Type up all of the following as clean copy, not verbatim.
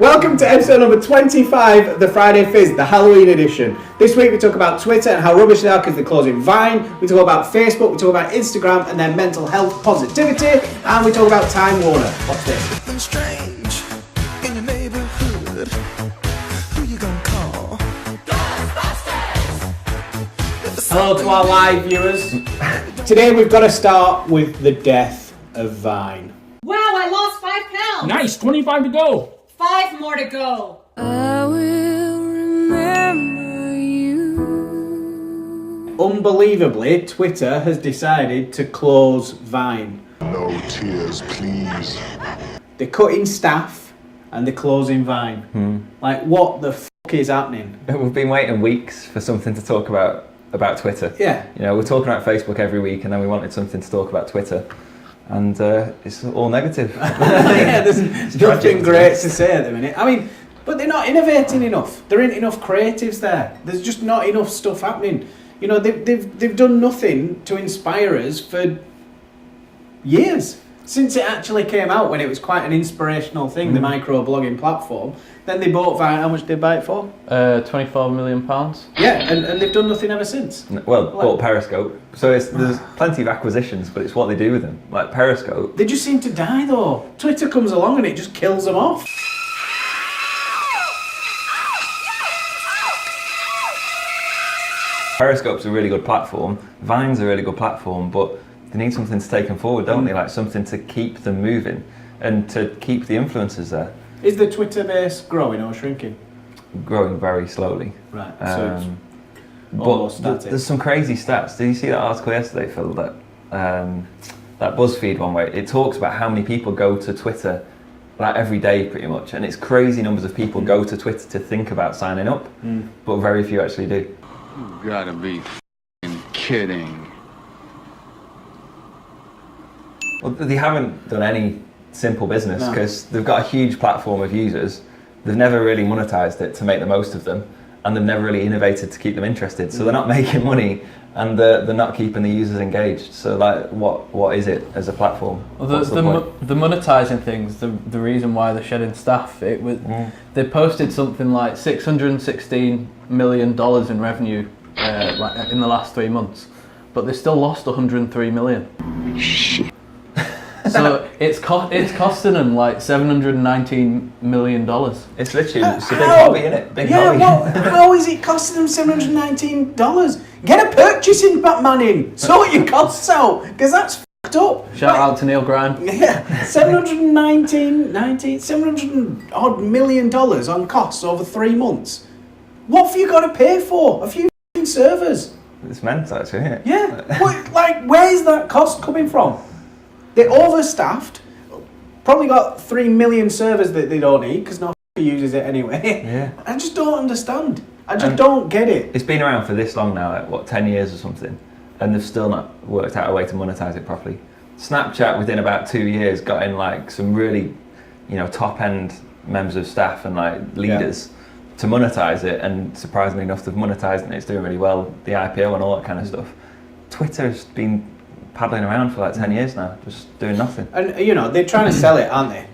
Welcome to episode number 25 of the Friday Fizz, the Halloween edition. This week we talk about Twitter and how rubbish they are because they're closing Vine. We talk about Facebook, we talk about Instagram and their mental health positivity, and we talk about Time Warner. Watch this. Something strange in your neighborhood. Who you gonna call? Hello to our live viewers. Today we've got to start with the death of Vine. Wow, I lost 5 pounds. Nice, 25 to go. 5 more to go. I will remember you. Unbelievably, Twitter has decided to close Vine. No tears, please. They're cutting staff and they're closing Vine. Like, what the fuck is happening? We've been waiting weeks for something to talk about Twitter. Yeah. You know, we're talking about Facebook every week, and then we wanted something to talk about Twitter, and it's all negative. Yeah, there's nothing great to say at the minute. I mean, but they're not innovating enough. There ain't enough creatives there. There's just not enough stuff happening. You know, they've done nothing to inspire us for years. Since it actually came out, when it was quite an inspirational thing, the micro-blogging platform, then they bought Vine. How much did they buy it for? £24 million. Yeah, and they've done nothing ever since. Well, bought Periscope, so there's plenty of acquisitions, but it's what they do with them. Like Periscope. They just seem to die though. Twitter comes along and it just kills them off. Periscope's a really good platform. Vine's a really good platform, but they need something to take them forward, don't they? Like something to keep them moving and to keep the influencers there. Is the Twitter base growing or shrinking? Growing very slowly. Right. So it's But almost static. there's some crazy stats. Did you see that article yesterday, Phil? That BuzzFeed one where it talks about how many people go to Twitter like every day, pretty much, and it's crazy numbers of people go to Twitter to think about signing up, but very few actually do. You gotta be f***ing kidding. Well, they haven't done any simple business because they've got a huge platform of users. They've never really monetized it to make the most of them, and they've never really innovated to keep them interested. So they're not making money, and they're not keeping the users engaged. So like, what is it as a platform? Well, What's the point? the monetizing things, the reason why they're shedding staff, it was they posted something like $616 million in revenue like in the last 3 months, but they still lost 103 million. So it's costing them like $719 million. It's literally it's a big hobby, isn't it? Big hobby. How is it costing them $719? Get a purchasing man in, sort your costs out, because that's fucked up. Shout out to Neil Grime. Yeah, $700 odd million on costs over 3 months. What have you got to pay for? A few f***ing servers. It's mental, actually, isn't it? Yeah, where's that cost coming from? They're overstaffed, probably got 3 million servers that they don't need because nobody uses it anyway. Yeah. I just don't understand. I just don't get it. It's been around for this long now, like what, 10 years or something, and they've still not worked out a way to monetize it properly. Snapchat within about 2 years got in like some really, top end members of staff and like leaders to monetize it, and surprisingly enough, they've monetized it and it's doing really well, the IPO and all that kind of stuff. Twitter's been paddling around for like 10 years now, just doing nothing. And they're trying to sell it, aren't they?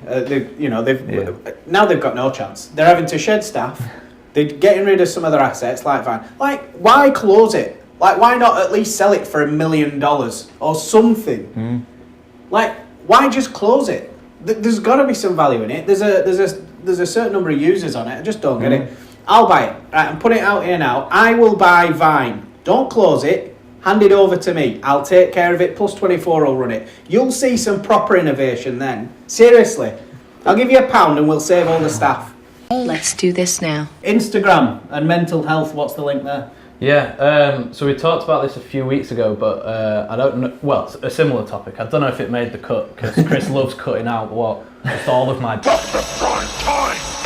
Now they've got no chance. They're having to shed staff. They're getting rid of some of their assets, like Vine. Like, why close it? Like, why not at least sell it for $1 million or something? Like, why just close it? There's got to be some value in it. There's a certain number of users on it. I just don't get it. I'll buy it. Right, I'm putting it out here now. I will buy Vine. Don't close it. Hand it over to me. I'll take care of it. Plus 24 will run it. You'll see some proper innovation then. Seriously. I'll give you £1 and we'll save all the staff. Let's do this now. Instagram and mental health. What's the link there? Yeah, so we talked about this a few weeks ago, but I don't know, well, it's a similar topic. I don't know if it made the cut, because Chris loves cutting out just all of my...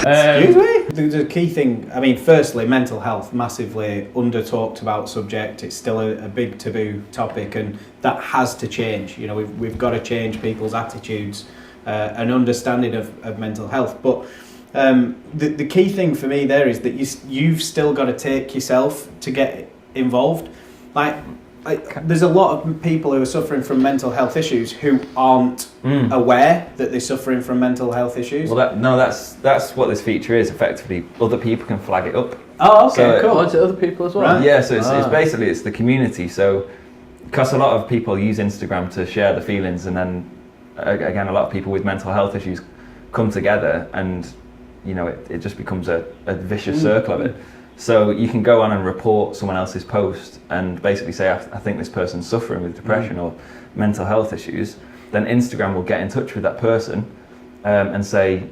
Excuse me? The key thing, I mean, firstly, mental health, massively under-talked about subject. It's still a big taboo topic, and that has to change. We've got to change people's attitudes and understanding of mental health. But the key thing for me there is that you've still got to take yourself to get involved. Like, there's a lot of people who are suffering from mental health issues who aren't aware that they're suffering from mental health issues. Well, that's what this feature is. Effectively, other people can flag it up. Oh, okay, cool. Oh, is it other people as well? Right. Yeah, so it's basically it's the community. So, because a lot of people use Instagram to share the feelings, and then again, a lot of people with mental health issues come together, and it just becomes a vicious circle of it. So you can go on and report someone else's post and basically say, I think this person's suffering with depression or mental health issues. Then Instagram will get in touch with that person and say,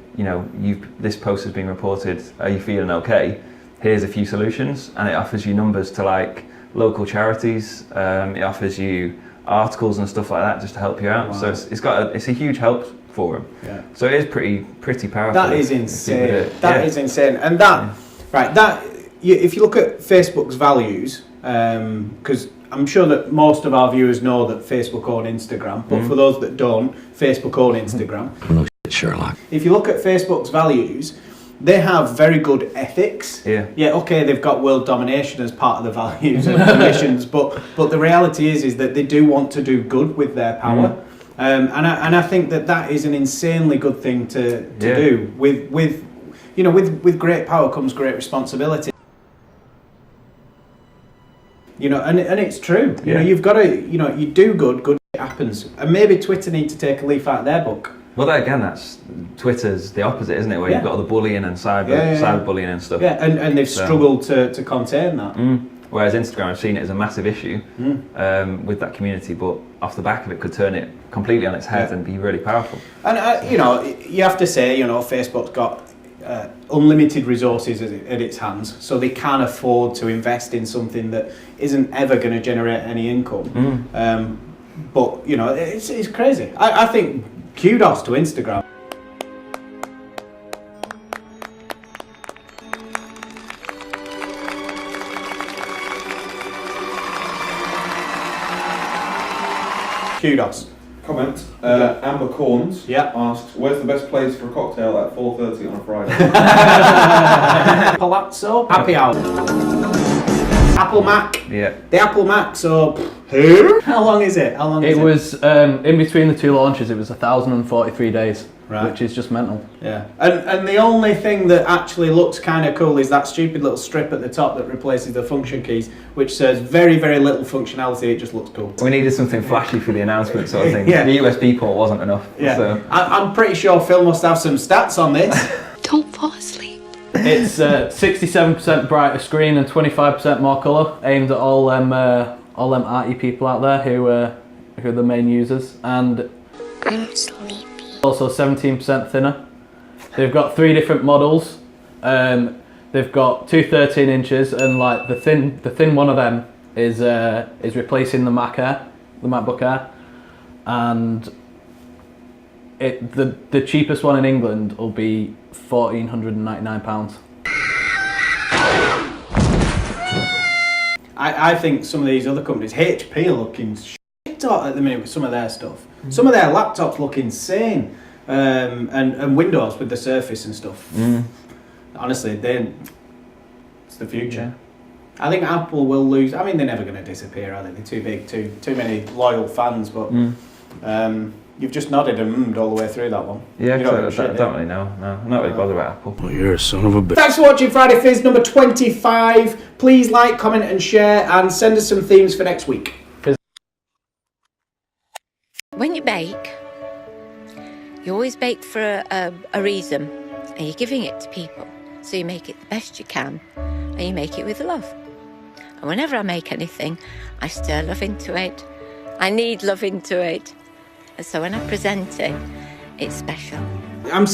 this post has been reported. Are you feeling okay? Here's a few solutions, and it offers you numbers to like local charities. It offers you articles and stuff like that just to help you out. Wow. So it's a huge help for them. Yeah. So it is pretty powerful. That is insane. That is insane, and if you look at Facebook's values, because I'm sure that most of our viewers know that Facebook own Instagram, but for those that don't, Facebook own Instagram. No shit, Sherlock. If you look at Facebook's values, they have very good ethics. Yeah, okay, they've got world domination as part of the values and the missions, but the reality is that they do want to do good with their power. And I think that is an insanely good thing to do. With great power comes great responsibility. And it's true. You've got to, you do good shit happens. And maybe Twitter need to take a leaf out of their book. Well, again, that's Twitter's the opposite, isn't it? Where you've got all the bullying and cyberbullying and stuff. Yeah, and they've struggled to contain that. Whereas Instagram, I've seen it as a massive issue with that community, but off the back of it could turn it completely on its head and be really powerful. And you have to say, Facebook's got unlimited resources at its hands, so they can't afford to invest in something that isn't ever going to generate any income. But it's crazy. I think kudos to Instagram. Kudos. Comment. Amber Corns asked, where's the best place for a cocktail at 4:30 on a Friday? Palazzo Happy Hour. Apple Mac. Yeah. The Apple Mac. So who? How long is it? It was in between the two launches. It was 1,043 days, which is just mental. Yeah. And the only thing that actually looks kind of cool is that stupid little strip at the top that replaces the function keys, which says very, very little functionality. It just looks cool. We needed something flashy for the announcement sort of thing. The USB port wasn't enough. Yeah. So. I'm pretty sure Phil must have some stats on this. Don't fall asleep. It's 67% brighter screen and 25% more colour, aimed at all them arty people out there who are the main users, and I'm sleepy. Also 17% thinner. They've got 3 different models. They've got two 13 inches, and like the thin one of them is replacing the MacBook Air, and the cheapest one in England will be £1,499. I think some of these other companies, HP are looking shit at the minute with some of their stuff. Some of their laptops look insane, and Windows with the Surface and stuff. Honestly, it's the future. I think Apple will lose. I mean, they're never going to disappear, are they? They're too big, too many loyal fans. But you've just nodded and mummed all the way through that one. Yeah, I don't really know. No, I'm not really bothered about Apple. Well, you're a son of a bitch. Thanks for watching Friday Fizz number 25. Please like, comment and share, and send us some themes for next week. When you bake, you always bake for a reason, and you're giving it to people. So you make it the best you can, and you make it with love. And whenever I make anything, I stir love into it. I need love into it. And so when I present it, it's special. I'm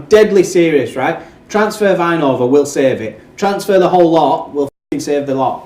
deadly serious, right? Transfer Vine over, we'll save it. Transfer the whole lot, we'll save the lot.